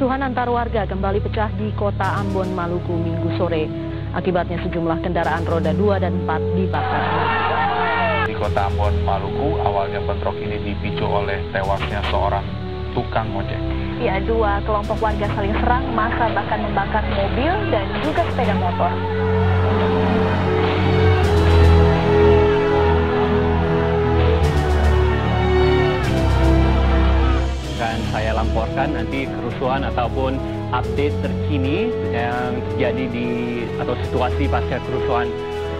Kerusuhan antar warga kembali pecah di kota Ambon, Maluku Minggu sore. Akibatnya sejumlah kendaraan roda 2 dan 4 dibakar. Di kota Ambon, Maluku, awalnya bentrok ini dipicu oleh tewasnya seorang tukang ojek. Ya, dua kelompok warga saling serang, massa bahkan membakar mobil dan juga sepeda motor. Akan saya laporkan nanti kerusuhan ataupun update terkini yang terjadi atau situasi pasca kerusuhan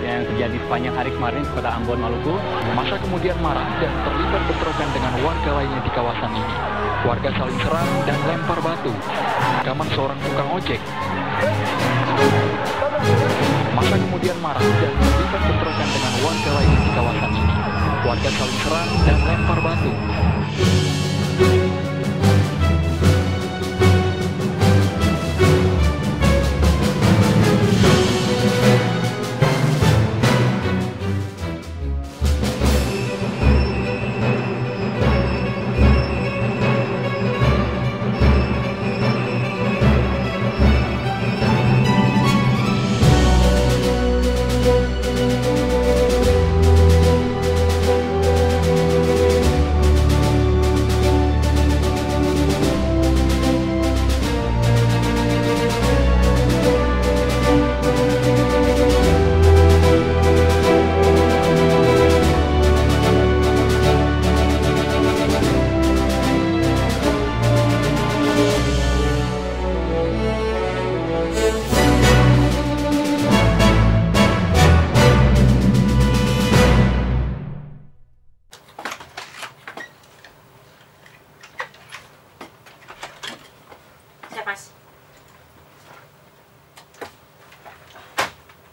yang terjadi sepanjang hari kemarin di kota Ambon, Maluku. Massa kemudian marah dan terlibat bentrokan dengan warga lainnya di kawasan ini. Warga saling serang dan lempar batu. Rekaman seorang tukang ojek. Massa kemudian marah dan terlibat bentrokan dengan warga lainnya di kawasan ini. Warga saling serang dan lempar batu.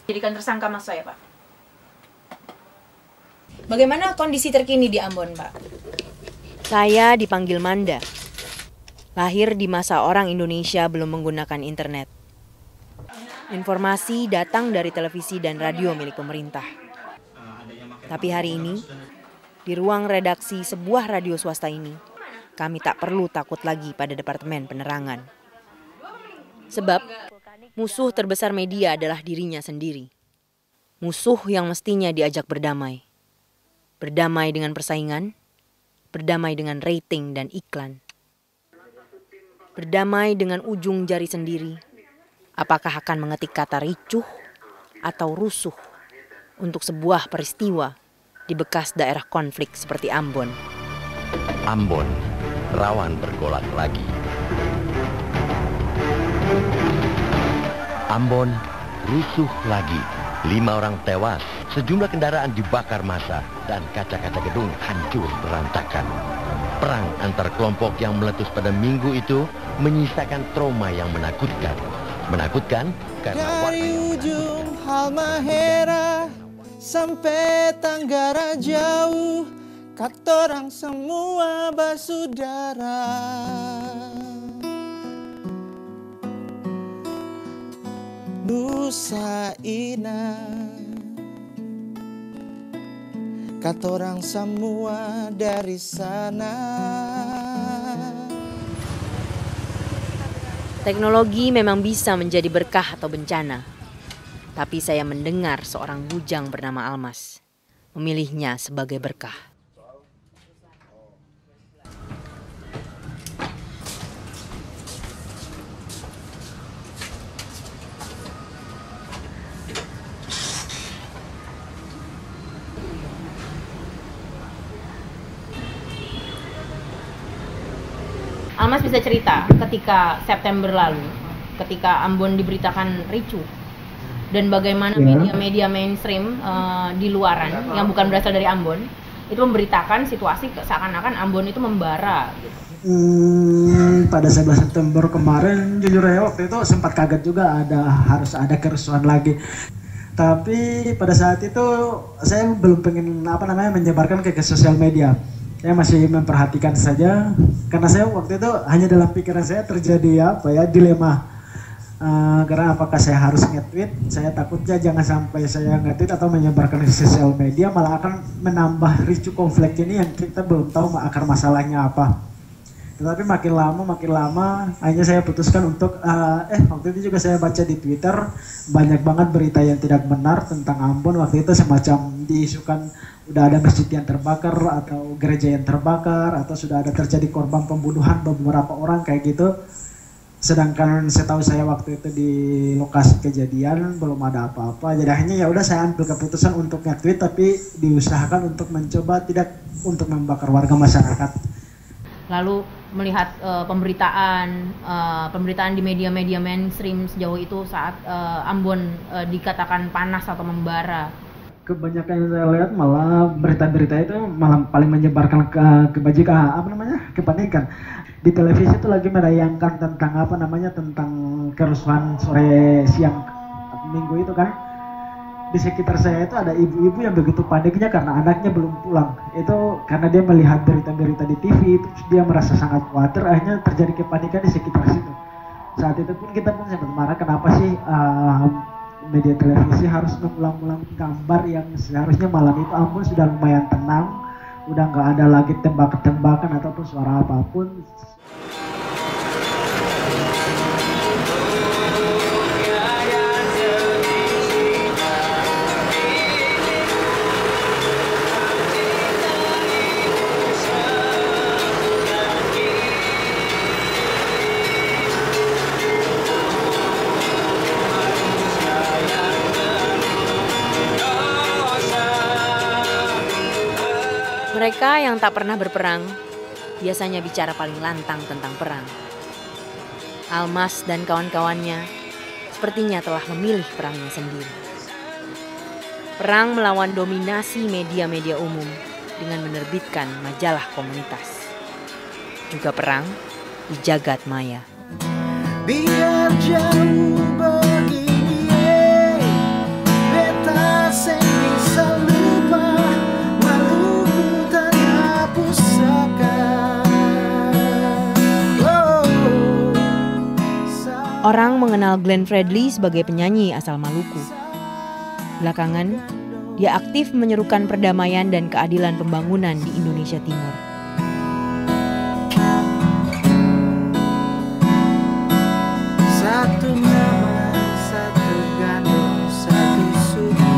Jadikan tersangka mas saya, Pak. Bagaimana kondisi terkini di Ambon, Pak? Saya dipanggil Manda. Lahir di masa orang Indonesia belum menggunakan internet. Informasi datang dari televisi dan radio milik pemerintah. Tapi hari ini, di ruang redaksi sebuah radio swasta ini, kami tak perlu takut lagi pada Departemen Penerangan. Sebab musuh terbesar media adalah dirinya sendiri. Musuh yang mestinya diajak berdamai. Berdamai dengan persaingan, berdamai dengan rating dan iklan. Berdamai dengan ujung jari sendiri. Apakah akan mengetik kata ricuh atau rusuh untuk sebuah peristiwa di bekas daerah konflik seperti Ambon. Ambon rawan bergolak lagi. Ambon rusuh lagi. 5 orang tewas, sejumlah kendaraan dibakar massa, dan kaca-kaca gedung hancur berantakan. Perang antar kelompok yang meletus pada minggu itu menyisakan trauma yang menakutkan. Menakutkan karena dari ujung Halmahera sampai Tanggara jauh, katorang semua basudara. Nusa Ina, katorang semua dari sana. Teknologi memang bisa menjadi berkah atau bencana. Tapi saya mendengar seorang bujang bernama Almas memilihnya sebagai berkah. Almas bisa cerita ketika September lalu, ketika Ambon diberitakan ricuh, dan bagaimana media-media mainstream di luaran yang bukan berasal dari Ambon itu memberitakan situasi seakan-akan Ambon itu membara. Gitu. Pada 11 September kemarin, jujur ya waktu itu sempat kaget juga harus ada kerusuhan lagi. Tapi pada saat itu saya belum pengen menyebarkan ke sosial media. Saya masih memperhatikan saja, karena saya waktu itu hanya dalam pikiran saya terjadi dilema. Karena apakah saya harus nge-tweet, saya takutnya jangan sampai saya nge-tweet atau menyebarkan di sosial media malah akan menambah ricu konflik ini yang kita belum tahu akar masalahnya apa. Tetapi makin lama akhirnya saya putuskan untuk waktu itu juga saya baca di Twitter banyak banget berita yang tidak benar tentang Ambon. Waktu itu semacam diisukan udah ada masjid yang terbakar atau gereja yang terbakar atau sudah ada terjadi korban pembunuhan beberapa orang kayak gitu. Sedangkan setahu saya waktu itu di lokasi kejadian belum ada apa-apa. Jadi akhirnya ya udah saya ambil keputusan untuk nge-tweet, tapi diusahakan untuk mencoba tidak untuk membakar warga masyarakat. Lalu melihat pemberitaan di media-media mainstream sejauh itu saat Ambon dikatakan panas atau membara. Kebanyakan yang saya lihat malah berita-berita itu malah paling menyebarkan kepanikan. Di televisi itu lagi menayangkan tentang tentang kerusuhan sore siang minggu itu kan. Di sekitar saya itu ada ibu-ibu yang begitu paniknya karena anaknya belum pulang. Itu karena dia melihat berita-berita di TV, terus dia merasa sangat khawatir, akhirnya terjadi kepanikan di sekitar situ. Saat itu pun kita pun sempat marah, kenapa sih media televisi harus mengulang-ulang gambar yang seharusnya malam itu Ambon sudah lumayan tenang, udah nggak ada lagi tembak-tembakan ataupun suara apapun. Mereka yang tak pernah berperang biasanya bicara paling lantang tentang perang. Almas dan kawan-kawannya sepertinya telah memilih perangnya sendiri. Perang melawan dominasi media-media umum dengan menerbitkan majalah komunitas. Juga perang di jagat maya. Biar jauh begini, beta sing bisa lupa. Orang mengenal Glenn Fredly sebagai penyanyi asal Maluku. Belakangan, dia aktif menyerukan perdamaian dan keadilan pembangunan di Indonesia Timur. Satu nama, satu gandum, satu suku,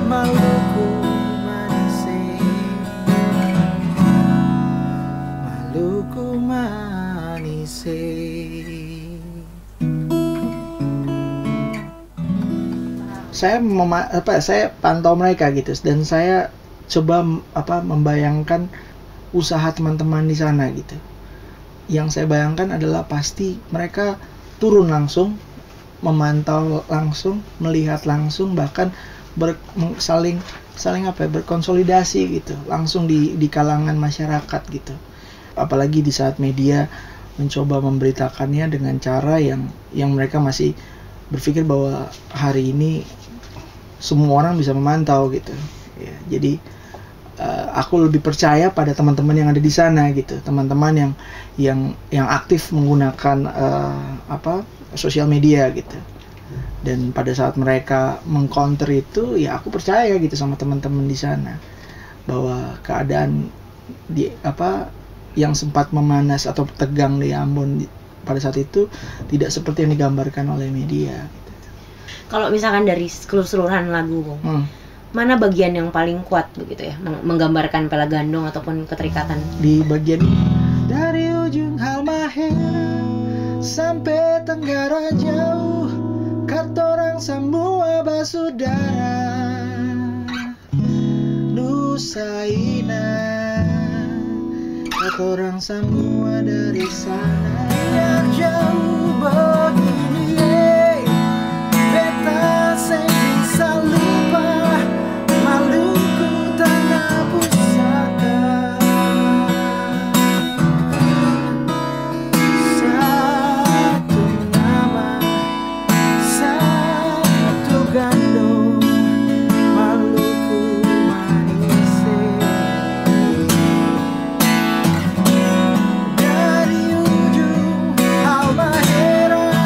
Maluku manise, Maluku manise. Saya pantau mereka gitu, dan saya coba membayangkan usaha teman-teman di sana gitu. Yang saya bayangkan adalah pasti mereka turun langsung, memantau langsung, melihat langsung, bahkan saling berkonsolidasi gitu, langsung di kalangan masyarakat gitu. Apalagi di saat media mencoba memberitakannya dengan cara yang mereka masih berpikir bahwa hari ini semua orang bisa memantau gitu. Ya, jadi aku lebih percaya pada teman-teman yang ada di sana gitu, teman-teman yang aktif menggunakan sosial media gitu. Dan pada saat mereka mengcounter itu, ya aku percaya gitu sama teman-teman di sana bahwa keadaan yang sempat memanas atau tegang di Ambon pada saat itu tidak seperti yang digambarkan oleh media. Kalau misalkan dari keseluruhan lagu, mana bagian yang paling kuat begitu ya, menggambarkan Pela Gandong ataupun keterikatan? Di bagian dari ujung Halmahera sampai Tenggara jauh, katorang semua basudara, Nusa Ina, katorang semua dari sana. Yang jauh begini, beta sing bisa lupa, Maluku tanah pusaka. Satu nama, satu gandum, Maluku manise. Dari ujung Halmahera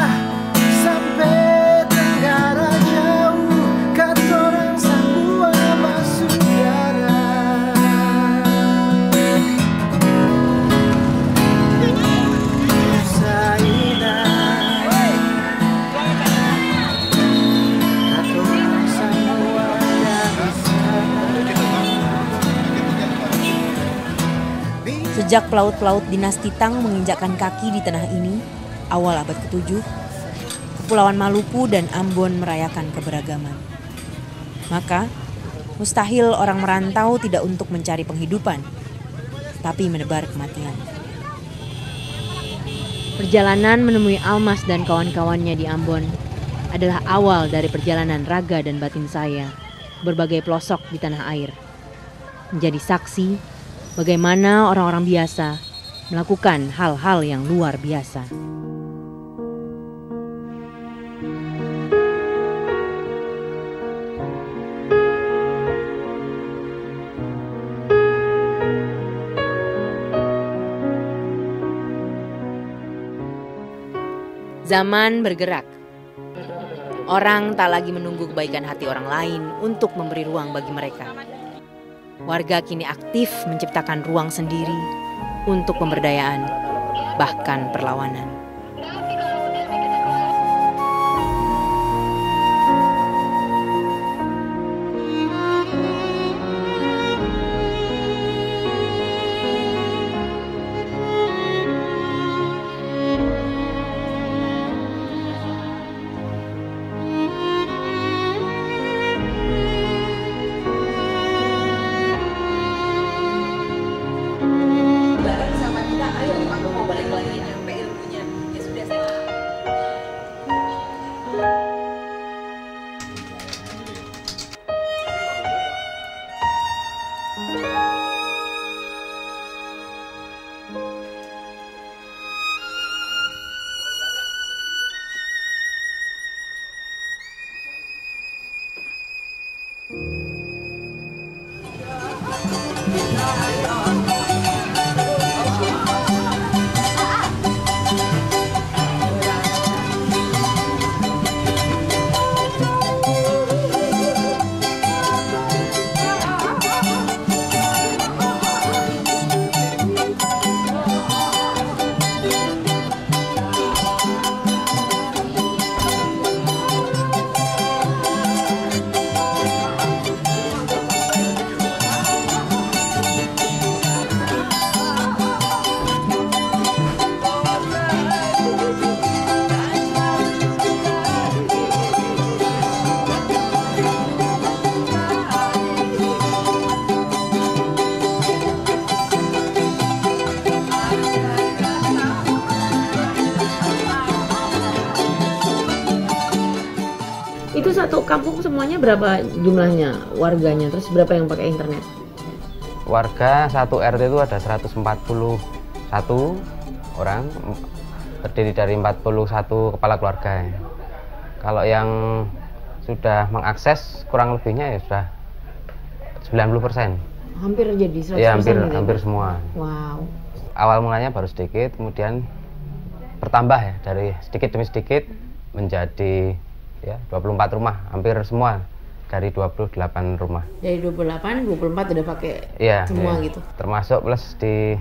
Sejak pelaut-pelaut dinasti Tang menginjakkan kaki di tanah ini, awal abad ke-7, Kepulauan Maluku dan Ambon merayakan keberagaman. Maka, mustahil orang merantau tidak untuk mencari penghidupan, tapi menebar kematian. Perjalanan menemui Almas dan kawan-kawannya di Ambon adalah awal dari perjalanan raga dan batin saya berbagai pelosok di tanah air. Menjadi saksi bagaimana orang-orang biasa melakukan hal-hal yang luar biasa. Zaman bergerak. Orang tak lagi menunggu kebaikan hati orang lain untuk memberi ruang bagi mereka. Warga kini aktif menciptakan ruang sendiri untuk pemberdayaan, bahkan perlawanan. Itu satu kampung semuanya berapa jumlahnya warganya, terus berapa yang pakai internet? Warga satu RT itu ada 141 orang, terdiri dari 41 kepala keluarga. Kalau yang sudah mengakses kurang lebihnya ya sudah 90%. Hampir jadi 100%. Ya, hampir semua. Wow. Awal mulanya baru sedikit, kemudian bertambah ya, dari sedikit demi sedikit menjadi ya 24 rumah, hampir semua dari 28 rumah. Dari 24 udah pakai ya, semua ya. gitu. Termasuk plus di